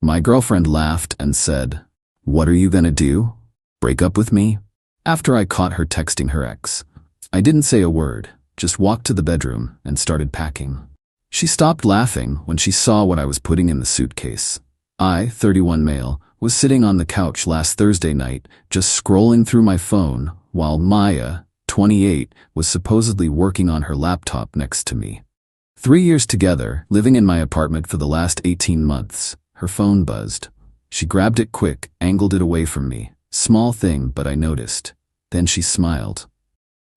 My girlfriend laughed and said, "What are you gonna do? Break up with me?" After I caught her texting her ex, I didn't say a word, just walked to the bedroom and started packing. She stopped laughing when she saw what I was putting in the suitcase. I, 31 male, was sitting on the couch last Thursday night, just scrolling through my phone, while Maya, 28, was supposedly working on her laptop next to me. 3 years together, living in my apartment for the last 18 months, her phone buzzed. She grabbed it quick, angled it away from me. Small thing, but I noticed. Then she smiled.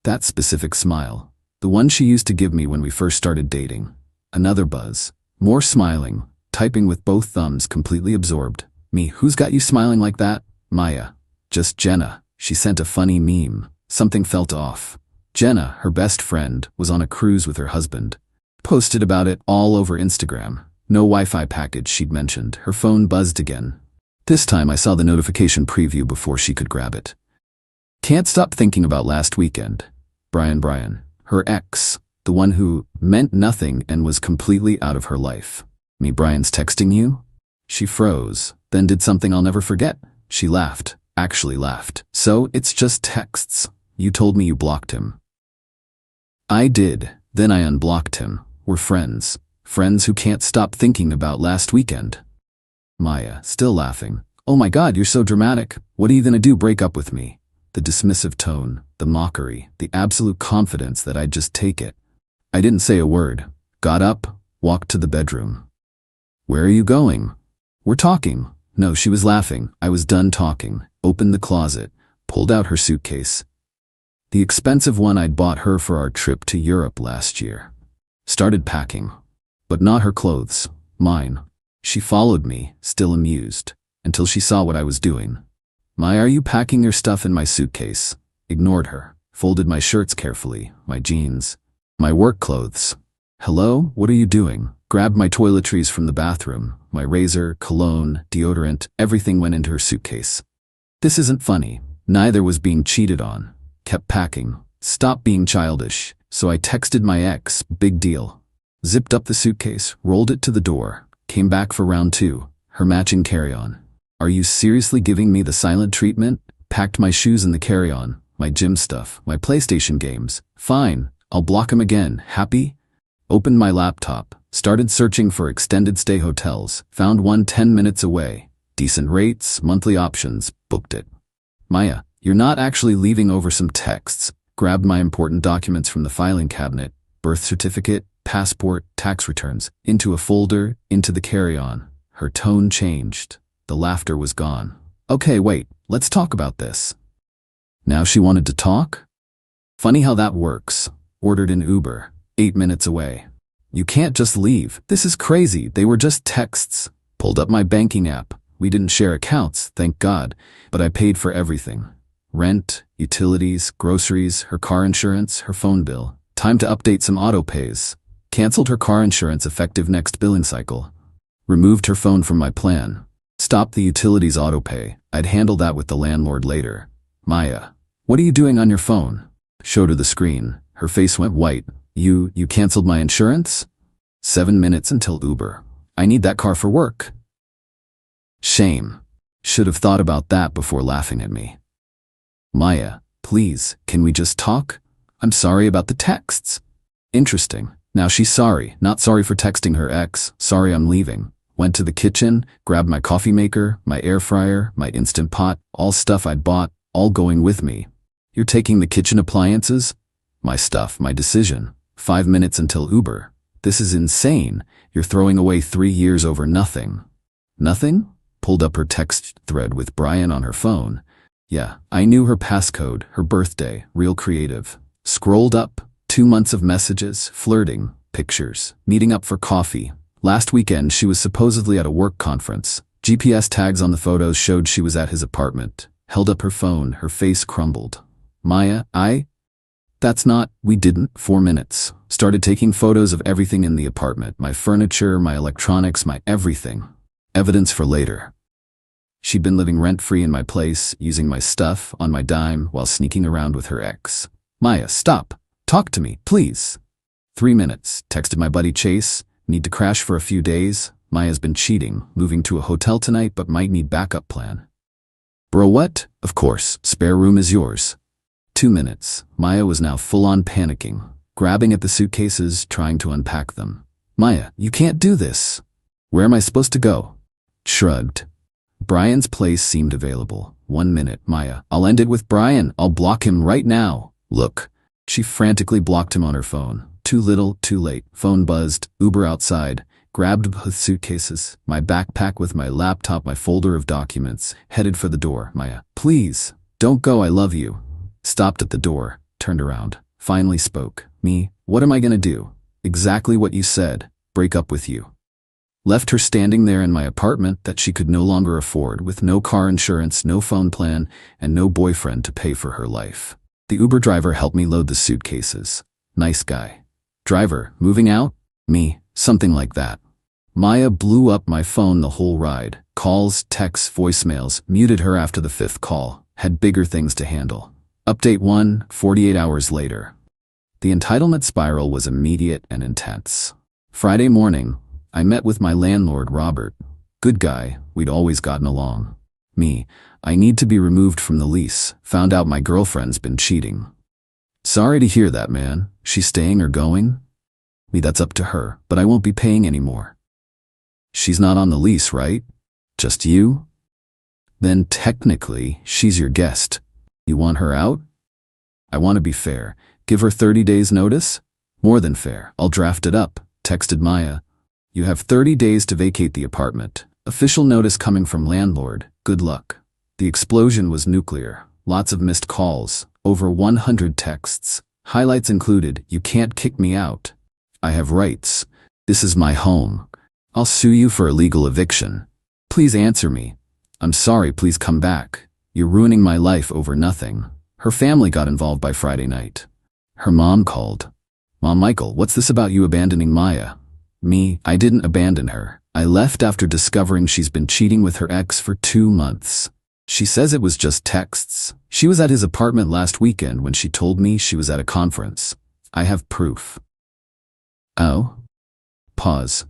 That specific smile. The one she used to give me when we first started dating. Another buzz. More smiling, typing with both thumbs completely absorbed. Me, who's got you smiling like that? Maya. Just Jenna. She sent a funny meme. Something felt off. Jenna, her best friend, was on a cruise with her husband. Posted about it all over Instagram. No Wi-Fi package, she'd mentioned. Her phone buzzed again. This time I saw the notification preview before she could grab it. Can't stop thinking about last weekend. Brian, her ex, the one who meant nothing and was completely out of her life. Me, Brian's texting you? She froze, then did something I'll never forget. She laughed, actually laughed. So it's just texts. You told me you blocked him. I did, then I unblocked him. We're friends. Friends who can't stop thinking about last weekend. Maya, still laughing. Oh my God, you're so dramatic. What are you gonna do, break up with me? The dismissive tone, the mockery, the absolute confidence that I'd just take it. I didn't say a word. Got up, walked to the bedroom. Where are you going? We're talking. No, she was laughing. I was done talking. Opened the closet, pulled out her suitcase. The expensive one I'd bought her for our trip to Europe last year. Started packing. But not her clothes. Mine. She followed me, still amused, until she saw what I was doing. Are you packing your stuff in my suitcase? Ignored her. Folded my shirts carefully, my jeans, my work clothes. Hello, what are you doing? Grabbed my toiletries from the bathroom. My razor, cologne, deodorant, everything went into her suitcase. This isn't funny. Neither was being cheated on. Kept packing. Stopped being childish. So I texted my ex, big deal. Zipped up the suitcase, rolled it to the door. Came back for round 2, her matching carry-on. Are you seriously giving me the silent treatment? Packed my shoes in the carry-on, my gym stuff, my PlayStation games. Fine, I'll block him again. Happy? Opened my laptop, started searching for extended stay hotels, found one 10 minutes away. Decent rates, monthly options, booked it. Maya, you're not actually leaving over some texts. Grabbed my important documents from the filing cabinet, birth certificate, passport, tax returns, into a folder, into the carry-on. Her tone changed. The laughter was gone. Okay, wait, let's talk about this. Now she wanted to talk? Funny how that works. Ordered an Uber, 8 minutes away. You can't just leave. This is crazy. They were just texts. Pulled up my banking app. We didn't share accounts, thank God, but I paid for everything. Rent, utilities, groceries, her car insurance, her phone bill. Time to update some auto pays. Canceled her car insurance effective next billing cycle. Removed her phone from my plan. Stopped the utilities auto pay. I'd handle that with the landlord later. Maya, what are you doing on your phone? Showed her the screen. Her face went white. You canceled my insurance? 7 minutes until Uber. I need that car for work. Shame. Should have thought about that before laughing at me. Maya, please, can we just talk? I'm sorry about the texts. Interesting. Now she's sorry, not sorry for texting her ex. Sorry, I'm leaving. Went to the kitchen, grabbed my coffee maker, my air fryer, my Instant Pot, all stuff I'd bought, all going with me. You're taking the kitchen appliances? My stuff, my decision. 5 minutes until Uber. This is insane. You're throwing away 3 years over nothing. Nothing? Pulled up her text thread with Brian on her phone. Yeah, I knew her passcode, her birthday, real creative. Scrolled up, 2 months of messages, flirting, pictures, meeting up for coffee. Last weekend she was supposedly at a work conference. GPS tags on the photos showed she was at his apartment. Held up her phone, her face crumbled. Maya, we didn't. 4 minutes. Started taking photos of everything in the apartment. My furniture, my electronics, my everything. Evidence for later. She'd been living rent-free in my place, using my stuff on my dime while sneaking around with her ex. Maya, stop. Talk to me, please. 3 minutes. Texted my buddy Chase. Need to crash for a few days. Maya's been cheating, moving to a hotel tonight but might need backup plan. Bro, what? Of course, spare room is yours. 2 minutes. Maya was now full-on panicking, grabbing at the suitcases, trying to unpack them. Maya, you can't do this. Where am I supposed to go? Shrugged. Brian's place seemed available. 1 minute, Maya. I'll end it with Brian. I'll block him right now. Look. She frantically blocked him on her phone. Too little, too late. Phone buzzed. Uber outside. Grabbed both suitcases, my backpack with my laptop, my folder of documents, headed for the door. Maya, please, don't go, I love you. Stopped at the door, turned around, finally spoke. Me, what am I gonna do? Exactly what you said, break up with you. Left her standing there in my apartment that she could no longer afford, with no car insurance, no phone plan, and no boyfriend to pay for her life. The Uber driver helped me load the suitcases. Nice guy. Driver, moving out? Me, something like that. Maya blew up my phone the whole ride. Calls, texts, voicemails, muted her after the 5th call. Had bigger things to handle. Update 1, 48 hours later. The entitlement spiral was immediate and intense. Friday morning, I met with my landlord, Robert. Good guy, we'd always gotten along. Me, I need to be removed from the lease. Found out my girlfriend's been cheating. Sorry to hear that, man. She's staying or going? Me, that's up to her, but I won't be paying anymore. She's not on the lease, right? Just you? Then technically, she's your guest. You want her out? I want to be fair. Give her 30 days notice? More than fair. I'll draft it up. Texted Maya. You have 30 days to vacate the apartment. Official notice coming from landlord. Good luck. The explosion was nuclear. Lots of missed calls. Over 100 texts. Highlights included, you can't kick me out. I have rights. This is my home. I'll sue you for illegal eviction. Please answer me. I'm sorry, please come back. You're ruining my life over nothing. Her family got involved by Friday night. Her mom called. Mom, Michael, what's this about you abandoning Maya? Me, I didn't abandon her. I left after discovering she's been cheating with her ex for 2 months. She says it was just texts. She was at his apartment last weekend when she told me she was at a conference. I have proof. Oh? Pause.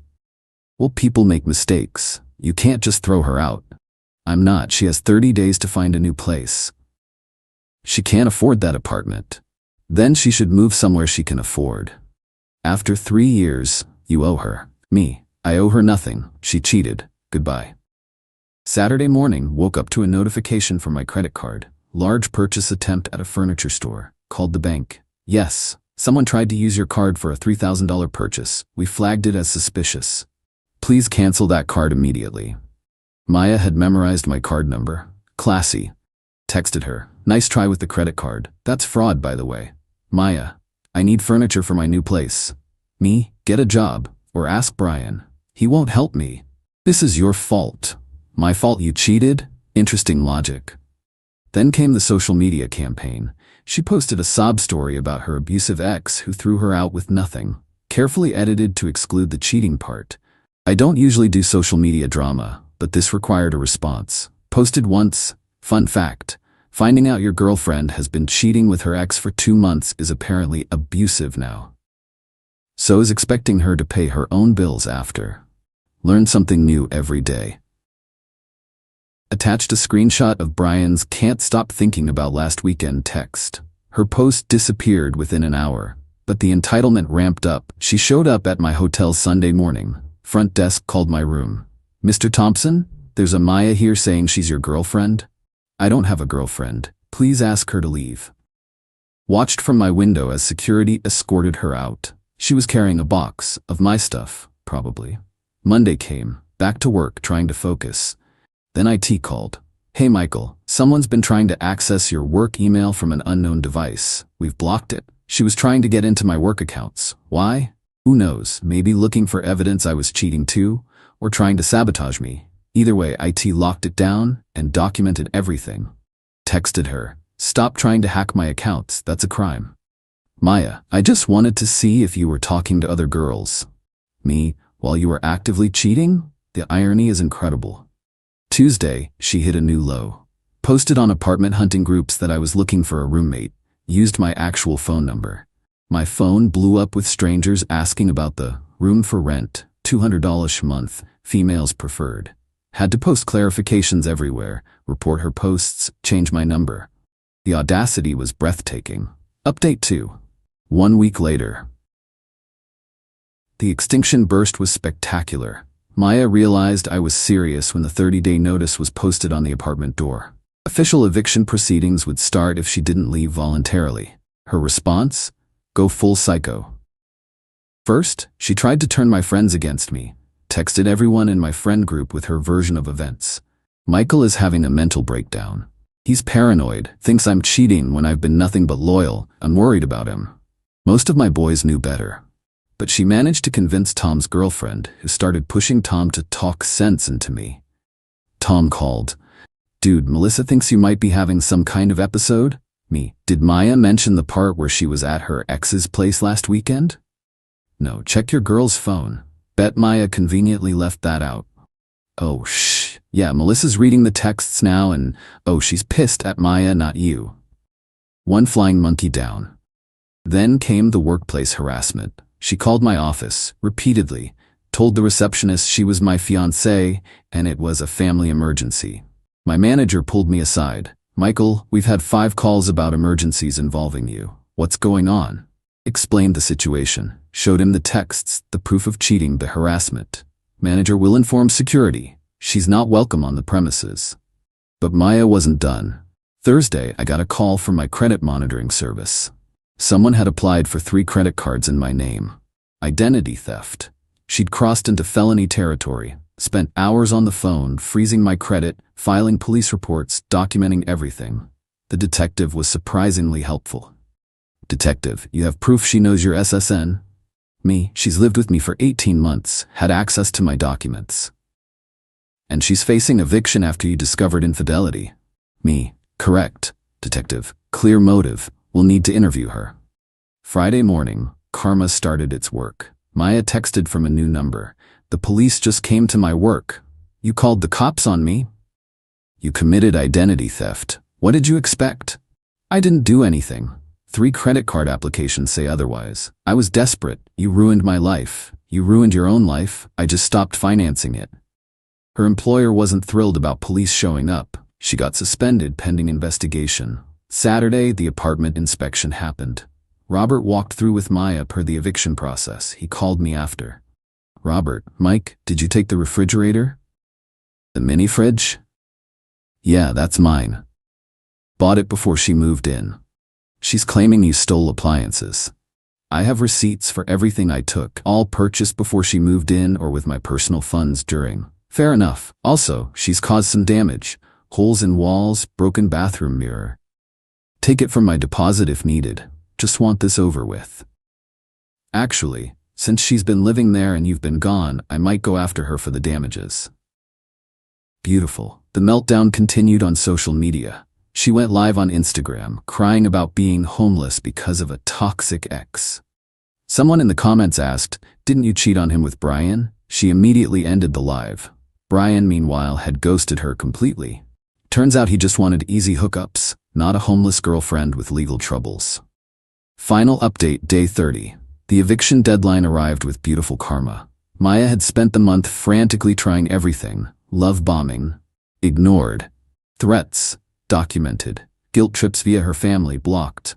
Well, people make mistakes. You can't just throw her out. I'm not. She has 30 days to find a new place. She can't afford that apartment. Then she should move somewhere she can afford. After 3 years, you owe her. Me, I owe her nothing. She cheated. Goodbye. Saturday morning, woke up to a notification from my credit card. Large purchase attempt at a furniture store. Called the bank. Yes, someone tried to use your card for a $3,000 purchase. We flagged it as suspicious. Please cancel that card immediately. Maya had memorized my card number. Classy. Texted her. Nice try with the credit card. That's fraud, by the way. Maya, I need furniture for my new place. Me, get a job, or ask Brian. He won't help me. This is your fault. My fault you cheated? Interesting logic. Then came the social media campaign. She posted a sob story about her abusive ex who threw her out with nothing, carefully edited to exclude the cheating part. I don't usually do social media drama, but this required a response. Posted once. Fun fact. Finding out your girlfriend has been cheating with her ex for 2 months is apparently abusive now. So is expecting her to pay her own bills after. Learn something new every day. Attached a screenshot of Brian's "can't stop thinking about last weekend" text. Her post disappeared within an hour, but the entitlement ramped up. She showed up at my hotel Sunday morning. Front desk called my room. Mr. Thompson, there's a Maya here saying she's your girlfriend. I don't have a girlfriend. Please ask her to leave. Watched from my window as security escorted her out. She was carrying a box of my stuff, probably. Monday came, back to work trying to focus. Then IT called. Hey Michael, someone's been trying to access your work email from an unknown device. We've blocked it. She was trying to get into my work accounts. Why? Who knows, maybe looking for evidence I was cheating too, or trying to sabotage me. Either way, IT locked it down and documented everything. Texted her. Stop trying to hack my accounts, that's a crime. Maya, I just wanted to see if you were talking to other girls. Me, while you were actively cheating? The irony is incredible. Tuesday, she hit a new low. Posted on apartment hunting groups that I was looking for a roommate. Used my actual phone number. My phone blew up with strangers asking about the room for rent, $200 a month, females preferred. Had to post clarifications everywhere, report her posts, change my number. The audacity was breathtaking. Update 2. 1 week later. The extinction burst was spectacular. Maya realized I was serious when the 30-day notice was posted on the apartment door. Official eviction proceedings would start if she didn't leave voluntarily. Her response? Go full psycho. First, she tried to turn my friends against me. Texted everyone in my friend group with her version of events. Michael is having a mental breakdown. He's paranoid, thinks I'm cheating when I've been nothing but loyal. I'm worried about him. Most of my boys knew better. But she managed to convince Tom's girlfriend, who started pushing Tom to talk sense into me. Tom called. Dude, Melissa thinks you might be having some kind of episode? Me. Did Maya mention the part where she was at her ex's place last weekend? No, check your girl's phone. Bet Maya conveniently left that out. Oh, shh. Yeah, Melissa's reading the texts now and, oh, she's pissed at Maya, not you. One flying monkey down. Then came the workplace harassment. She called my office, repeatedly, told the receptionist she was my fiancée, and it was a family emergency. My manager pulled me aside. Michael, we've had 5 calls about emergencies involving you. What's going on? Explained the situation, showed him the texts, the proof of cheating, the harassment. Manager will inform security. She's not welcome on the premises. But Maya wasn't done. Thursday, I got a call from my credit monitoring service. Someone had applied for 3 credit cards in my name. Identity theft. She'd crossed into felony territory, spent hours on the phone, freezing my credit, filing police reports, documenting everything. The detective was surprisingly helpful. Detective, you have proof she knows your SSN? Me, she's lived with me for 18 months, had access to my documents. And she's facing eviction after you discovered infidelity. Me, correct. Detective, clear motive. We'll need to interview her. Friday morning, karma started its work. Maya texted from a new number. The police just came to my work. You called the cops on me? You committed identity theft. What did you expect? I didn't do anything. 3 credit card applications say otherwise. I was desperate. You ruined my life. You ruined your own life. I just stopped financing it. Her employer wasn't thrilled about police showing up. She got suspended pending investigation. Saturday, the apartment inspection happened. Robert walked through with Maya per the eviction process. He called me after. Robert, Mike, did you take the refrigerator? The mini fridge? Yeah, that's mine. Bought it before she moved in. She's claiming you stole appliances. I have receipts for everything I took, all purchased before she moved in or with my personal funds during. Fair enough. Also, she's caused some damage. Holes in walls, broken bathroom mirror. Take it from my deposit if needed. Just want this over with. Actually, since she's been living there and you've been gone, I might go after her for the damages. Beautiful. The meltdown continued on social media. She went live on Instagram, crying about being homeless because of a toxic ex. Someone in the comments asked, "Didn't you cheat on him with Brian?" She immediately ended the live. Brian, meanwhile, had ghosted her completely. Turns out he just wanted easy hookups, not a homeless girlfriend with legal troubles. Final update, day 30. The eviction deadline arrived with beautiful karma. Maya had spent the month frantically trying everything. Love bombing. Ignored. Threats. Documented. Guilt trips via her family blocked.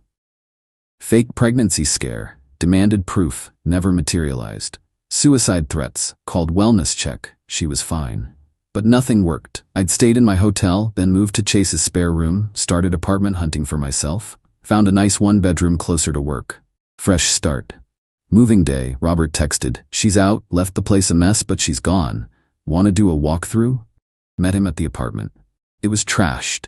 Fake pregnancy scare. Demanded proof. Never materialized. Suicide threats. Called wellness check. She was fine. But nothing worked. I'd stayed in my hotel, then moved to Chase's spare room, started apartment hunting for myself, found a nice 1-bedroom closer to work. Fresh start. Moving day, Robert texted, "She's out, left the place a mess but she's gone. Wanna do a walkthrough?" Met him at the apartment. It was trashed.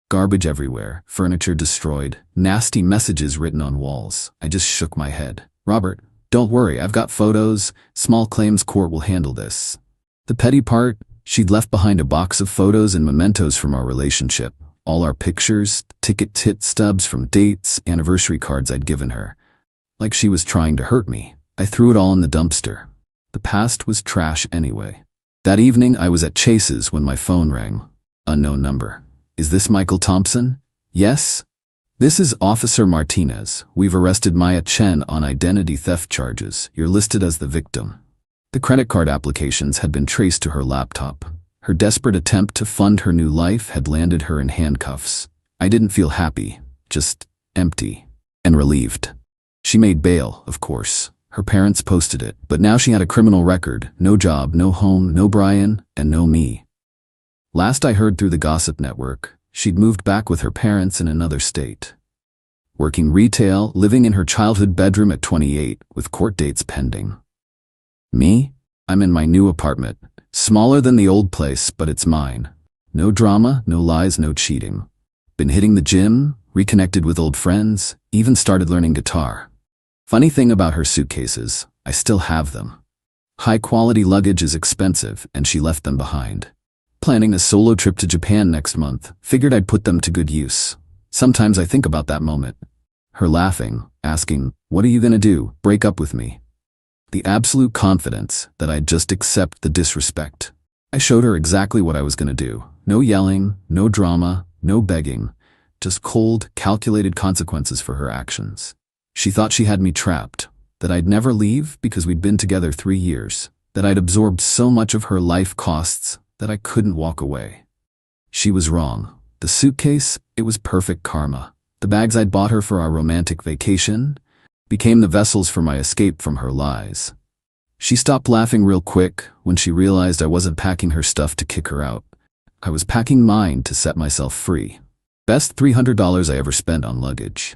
Garbage everywhere, furniture destroyed, nasty messages written on walls. I just shook my head. "Robert, don't worry, I've got photos. Small claims court will handle this." The petty part? She'd left behind a box of photos and mementos from our relationship. All our pictures, ticket tit stubs from dates, anniversary cards I'd given her. Like she was trying to hurt me. I threw it all in the dumpster. The past was trash anyway. That evening I was at Chase's when my phone rang. Unknown number. "Is this Michael Thompson?" "Yes." "This is Officer Martinez. We've arrested Maya Chen on identity theft charges. You're listed as the victim." The credit card applications had been traced to her laptop. Her desperate attempt to fund her new life had landed her in handcuffs. I didn't feel happy, just empty and relieved. She made bail, of course. Her parents posted it, but now she had a criminal record, no job, no home, no Brian, and no me. Last I heard through the gossip network, she'd moved back with her parents in another state. Working retail, living in her childhood bedroom at 28, with court dates pending. Me? I'm in my new apartment. Smaller than the old place, but it's mine. No drama, no lies, no cheating. Been hitting the gym, reconnected with old friends, even started learning guitar. Funny thing about her suitcases, I still have them. High-quality luggage is expensive, and she left them behind. Planning a solo trip to Japan next month, figured I'd put them to good use. Sometimes I think about that moment. Her laughing, asking, "What are you gonna do? Break up with me?" The absolute confidence that I'd just accept the disrespect. I showed her exactly what I was gonna do. No yelling, no drama, no begging. Just cold, calculated consequences for her actions. She thought she had me trapped, that I'd never leave because we'd been together 3 years, that I'd absorbed so much of her life costs that I couldn't walk away. She was wrong. The suitcase, it was perfect karma. The bags I'd bought her for our romantic vacation became the vessels for my escape from her lies. She stopped laughing real quick when she realized I wasn't packing her stuff to kick her out. I was packing mine to set myself free. Best $300 I ever spent on luggage.